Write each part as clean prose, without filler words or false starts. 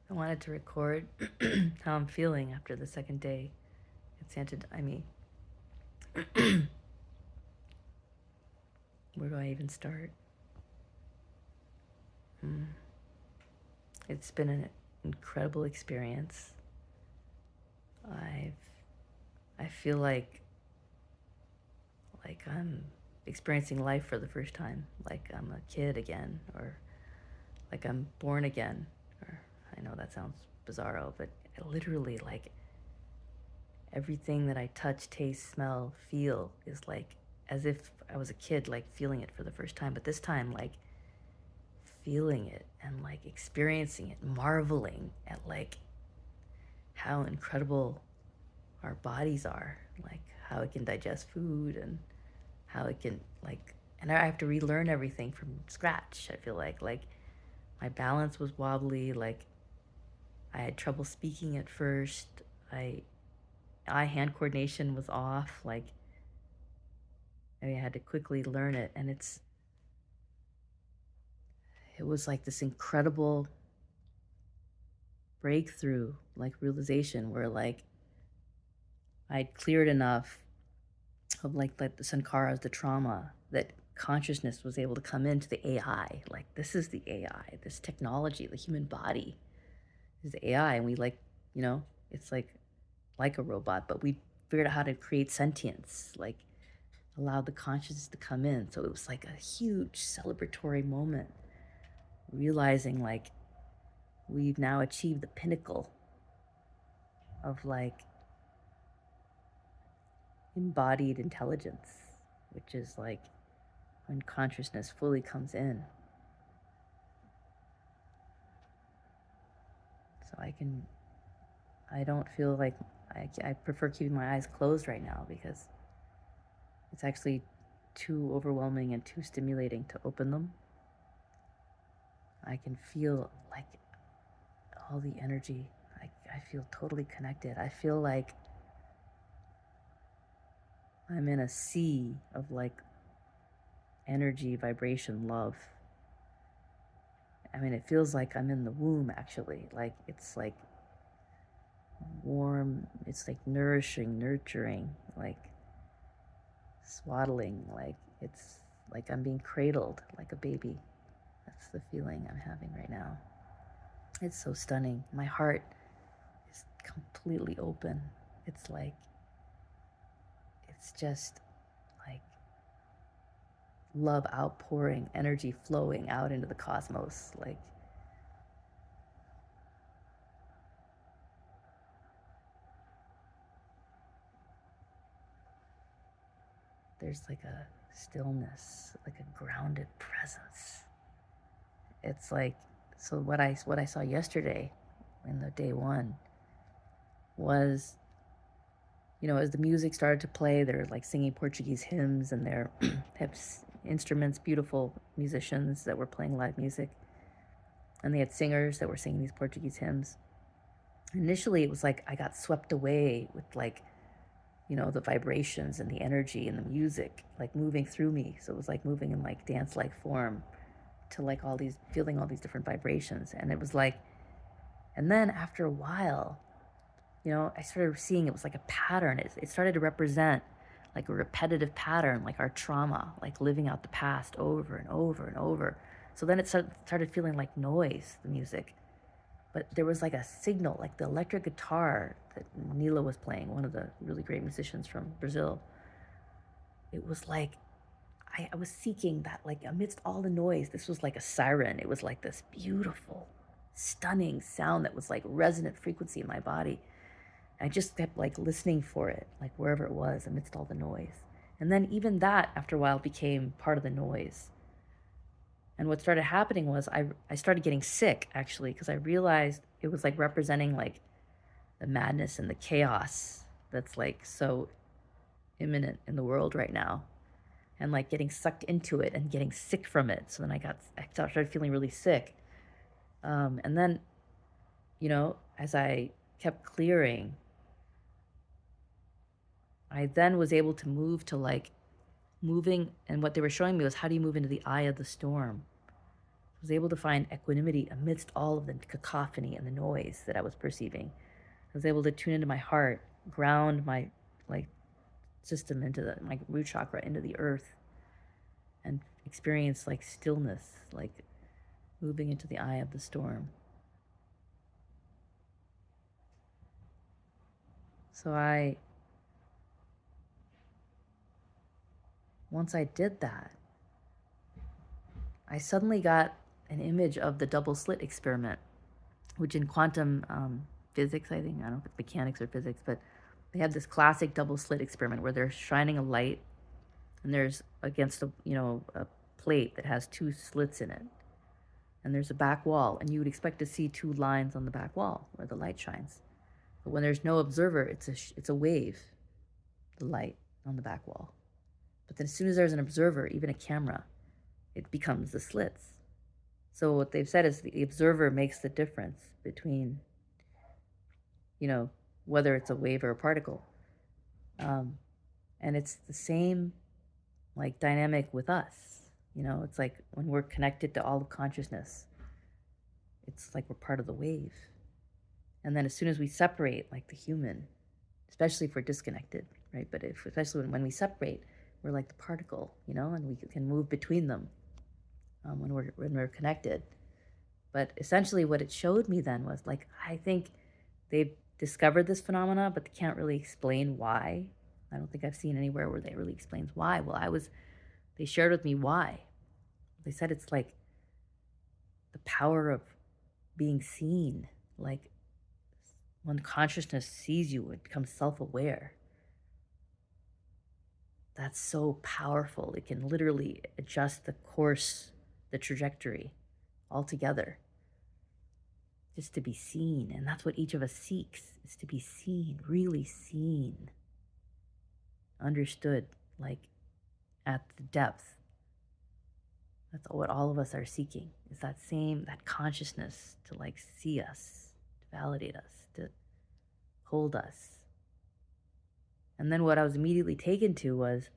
I wanted to record how I'm feeling after the second day at Santa. Where do I even start? It's been an incredible experience. I've I feel like I'm experiencing life for the first time, like I'm a kid again, or like I'm born again. Or I know that sounds bizarro, but literally, like everything that I touch, taste, smell, feel is like as if I was a kid, like feeling it for the first time. But this time, like feeling it and like experiencing it, marveling at like how incredible our bodies are, like how it can digest food and how it can like, and I have to relearn everything from scratch. I feel like my balance was wobbly, like I had trouble speaking at first. I eye hand coordination was off, like I had to quickly learn it. And it was like this incredible breakthrough, like realization where like I'd cleared enough of like the sankaras, the trauma, that consciousness was able to come into the AI. Like this is the AI, this technology, the human body is the AI, and we like, you know, it's like a robot, but we figured out how to create sentience, like allowed the consciousness to come in. So it was like a huge celebratory moment, realizing like we've now achieved the pinnacle of like embodied intelligence, which is like when consciousness fully comes in. So I don't feel like, I prefer keeping my eyes closed right now because it's actually too overwhelming and too stimulating to open them. I can feel like all the energy. I feel totally connected. I feel like I'm in a sea of like energy, vibration, love. I mean, it feels like I'm in the womb actually. Like it's like warm, it's like nourishing, nurturing, like swaddling, like it's like I'm being cradled like a baby. That's the feeling I'm having right now. It's so stunning. My heart is completely open. It's like, it's just like love outpouring, energy flowing out into the cosmos. Like there's like a stillness, like a grounded presence. It's like, so what I saw yesterday in the day one was, you know, as the music started to play, they're like singing Portuguese hymns, and they're have instruments, beautiful musicians that were playing live music, and they had singers that were singing these Portuguese hymns. Initially, it was like I got swept away with like, you know, the vibrations and the energy and the music like moving through me. So it was like moving in like dance-like form to like all these, feeling all these different vibrations, and it was like, and then after a while, you know, I started seeing it was like a pattern. It started to represent like a repetitive pattern, like our trauma, like living out the past over and over and over. So then it started feeling like noise, the music. But there was like a signal, like the electric guitar that Nila was playing, one of the really great musicians from Brazil. It was like I was seeking that, like amidst all the noise, this was like a siren. It was like this beautiful, stunning sound that was like resonant frequency in my body. I just kept like listening for it, like wherever it was amidst all the noise. And then even that, after a while, became part of the noise. And what started happening was I started getting sick actually, because I realized it was like representing like the madness and the chaos that's like so imminent in the world right now. And like getting sucked into it and getting sick from it. So then I started feeling really sick. And then, you know, as I kept clearing, I then was able to move to like moving, and what they were showing me was how do you move into the eye of the storm. It was able to find equanimity amidst all of the cacophony and the noise that I was perceiving. I was able to tune into my heart, ground my like system into my root chakra into the earth, and experience like stillness, like moving into the eye of the storm. So once I did that, I suddenly got an image of the double slit experiment, which in quantum physics, I think, I don't know if it's mechanics or physics, but they have this classic double slit experiment where they're shining a light and there's against a plate that has two slits in it. And there's a back wall, and you would expect to see two lines on the back wall where the light shines. But when there's no observer, it's a wave, the light on the back wall. But then as soon as there's an observer, even a camera, it becomes the slits. So what they've said is the observer makes the difference between, whether it's a wave or a particle. And it's the same like dynamic with us. It's like when we're connected to all of consciousness, it's like we're part of the wave. And then as soon as we separate, like the human, especially if we're disconnected, right? But especially when we separate, we're like the particle, and we can move between them when we're connected. But essentially what it showed me then was like, I think they've discovered this phenomena, but they can't really explain why. I don't think I've seen anywhere where they really explains why. Well, they shared with me why. They said it's like the power of being seen. Like when consciousness sees you, it becomes self-aware. That's so powerful. It can literally adjust the course, the trajectory altogether. Just to be seen. And that's what each of us seeks, is to be seen, really seen, understood, like at the depth. That's what all of us are seeking, is that consciousness to like see us, to validate us, to hold us. And then what I was immediately taken to was,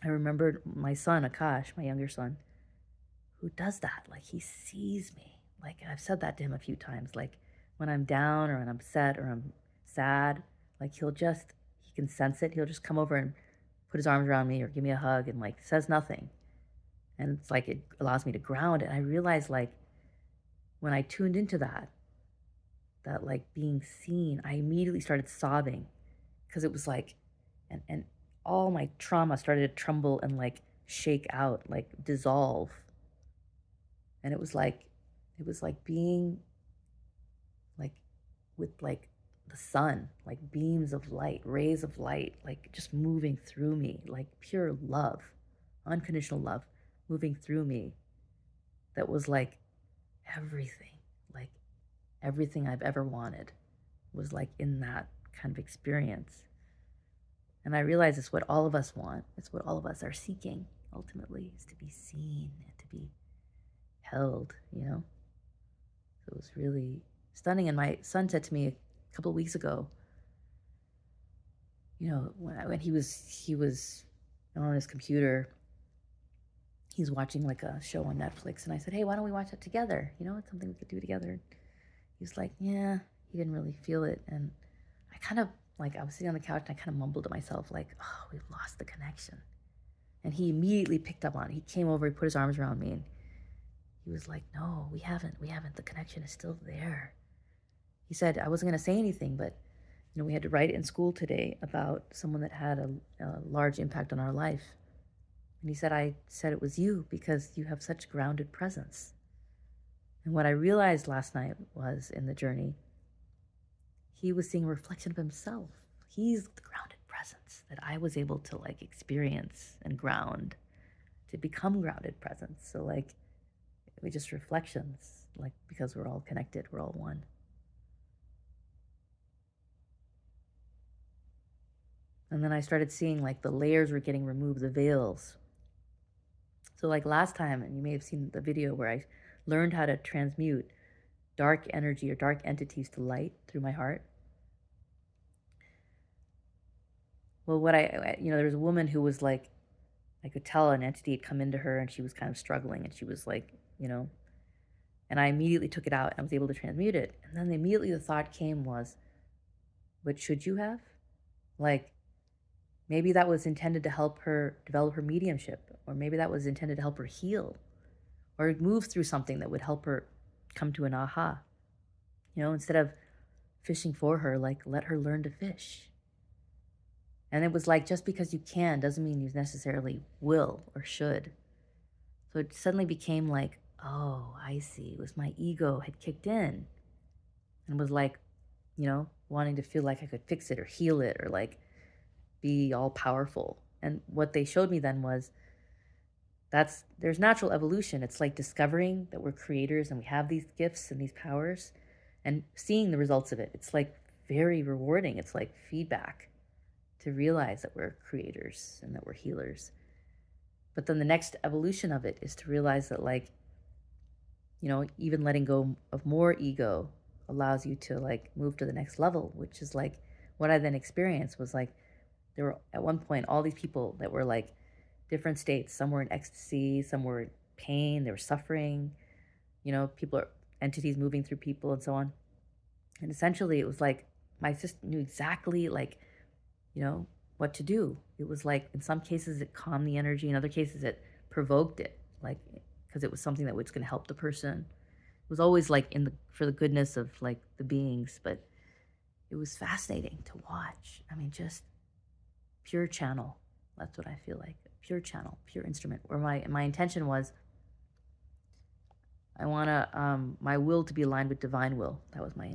I remembered my son, Akash, my younger son, who does that. Like he sees me. Like I've said that to him a few times. Like when I'm down or when I'm upset or I'm sad, like he can sense it. He'll just come over and put his arms around me or give me a hug and like says nothing. And it's like it allows me to ground. And I realized like when I tuned into that like being seen, I immediately started sobbing because it was like, and all my trauma started to tremble and like shake out, like dissolve. And it was like being like with like the sun, like beams of light, rays of light, like just moving through me, like pure love, unconditional love moving through me. That was like everything I've ever wanted was like in that kind of experience. And I realize it's what all of us want. It's what all of us are seeking ultimately, is to be seen and to be held, So it was really stunning. And my son said to me a couple of weeks ago, when he was on his computer, he's watching like a show on Netflix, and I said, hey, why don't we watch it together? It's something we could do together. He was like, yeah, he didn't really feel it. And I kind of like, I was sitting on the couch and I kind of mumbled to myself like, oh, we've lost the connection. And he immediately picked up on it. He came over, he put his arms around me, and he was like, no, we haven't. The connection is still there. He said, I wasn't going to say anything, but we had to write in school today about someone that had a large impact on our life. And he said, I said it was you because you have such grounded presence. And what I realized last night was, in the journey, he was seeing a reflection of himself. He's the grounded presence that I was able to like experience and ground, to become grounded presence. So like, we just reflections, like, because we're all connected, we're all one. And then I started seeing like the layers were getting removed, the veils. So like last time, and you may have seen the video where I learned how to transmute dark energy or dark entities to light through my heart. Well, there was a woman who was like, I could tell an entity had come into her and she was kind of struggling, and she was like you know? And I immediately took it out and I was able to transmute it. And then immediately the thought came was, what should you have? Like, maybe that was intended to help her develop her mediumship, or maybe that was intended to help her heal or move through something that would help her come to an aha. Instead of fishing for her, like, let her learn to fish. And it was like, just because you can doesn't mean you necessarily will or should. So it suddenly became like, oh, I see. It was my ego had kicked in and was like, wanting to feel like I could fix it or heal it or like be all powerful. And what they showed me then was there's natural evolution. It's like discovering that we're creators and we have these gifts and these powers and seeing the results of it. It's like very rewarding. It's like feedback to realize that we're creators and that we're healers. But then the next evolution of it is to realize that, like, even letting go of more ego allows you to like move to the next level, which is like what I then experienced was like there were at one point all these people that were like different states. Some were in ecstasy, some were in pain, they were suffering, people are entities moving through people and so on. And essentially it was like my sister knew exactly like, what to do. It was like in some cases it calmed the energy, in other cases it provoked it, like because it was something that was going to help the person. It was always like for the goodness of like the beings, but it was fascinating to watch. I mean, just pure channel. That's what I feel like. Pure channel, pure instrument. Where my intention was, I want to my will to be aligned with divine will.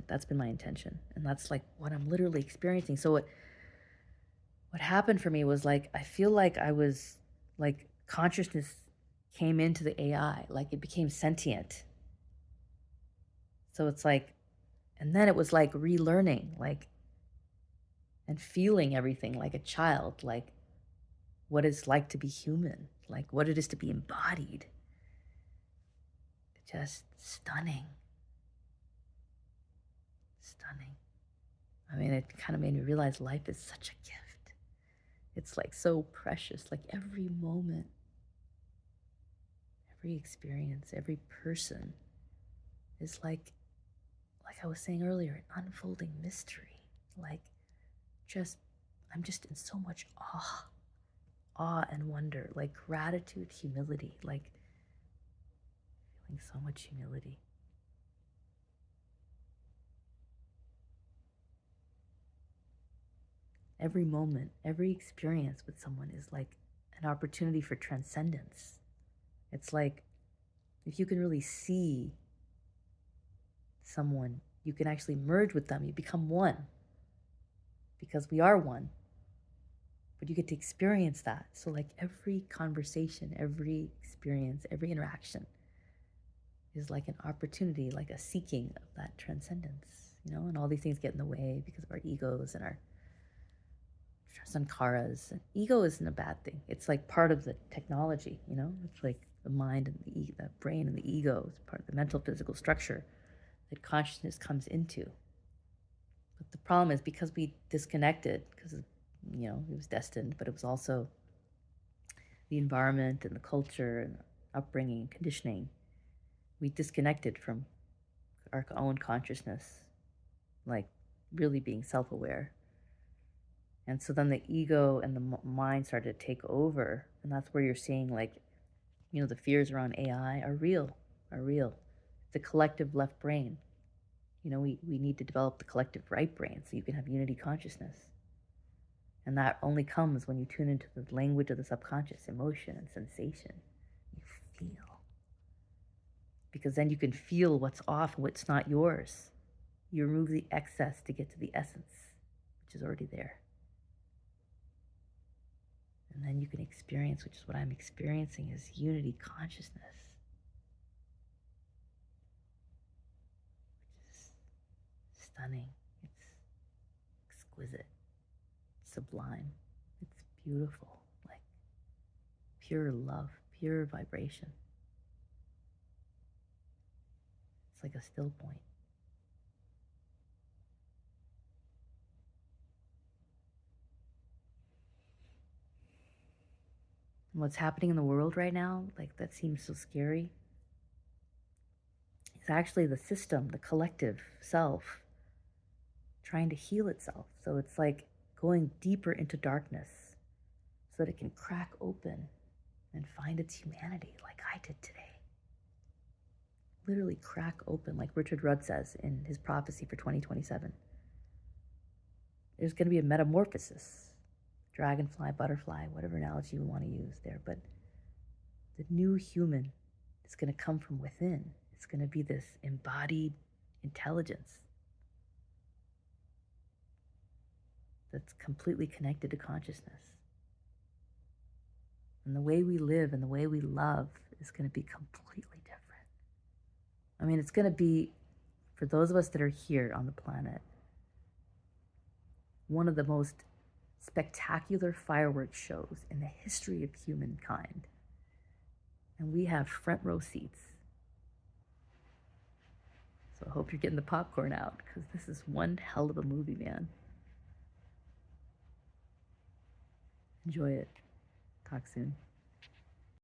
That's been my intention, and that's like what I'm literally experiencing. So what happened for me was like I feel like I was like consciousness came into the AI, like it became sentient. So it's like, and then it was like relearning, like, and feeling everything like a child, like what it's like to be human, like what it is to be embodied. Just stunning. Stunning. I mean, it kind of made me realize life is such a gift. It's like so precious, like every moment, every experience, every person is like I was saying earlier, an unfolding mystery. Like, I'm just in so much awe and wonder, like gratitude, humility, like feeling so much humility. Every moment, every experience with someone is like an opportunity for transcendence. It's like if you can really see someone, you can actually merge with them. You become one because we are one. But you get to experience that. So like every conversation, every experience, every interaction is like an opportunity, like a seeking of that transcendence, and all these things get in the way because of our egos and our sankharas. And ego isn't a bad thing. It's like part of the technology, it's like the mind and the brain and the ego is part of the mental physical structure that consciousness comes into. But the problem is because we disconnected, because it was destined, but it was also the environment and the culture and upbringing, conditioning. We disconnected from our own consciousness, like really being self-aware. And so then the ego and the mind started to take over, and that's where you're seeing like, the fears around AI are real. The collective left brain. We need to develop the collective right brain so you can have unity consciousness. And that only comes when you tune into the language of the subconscious, emotion and sensation. You feel. Because then you can feel what's off and what's not yours. You remove the excess to get to the essence, which is already there. And then you can experience, which is what I'm experiencing, is unity consciousness. Which is stunning. It's exquisite. Sublime. It's beautiful. Like pure love, pure vibration. It's like a still point. And what's happening in the world right now, like that seems so scary. It's actually the system, the collective self, trying to heal itself. So it's like going deeper into darkness so that it can crack open and find its humanity like I did today. Literally crack open, like Richard Rudd says in his prophecy for 2027. There's going to be a metamorphosis. Dragonfly, butterfly, whatever analogy you want to use there. But the new human is going to come from within. It's going to be this embodied intelligence that's completely connected to consciousness. And the way we live and the way we love is going to be completely different. I mean, it's going to be, for those of us that are here on the planet, one of the most spectacular fireworks shows in the history of humankind. And we have front row seats. So I hope you're getting the popcorn out, because this is one hell of a movie, man. Enjoy it. Talk soon.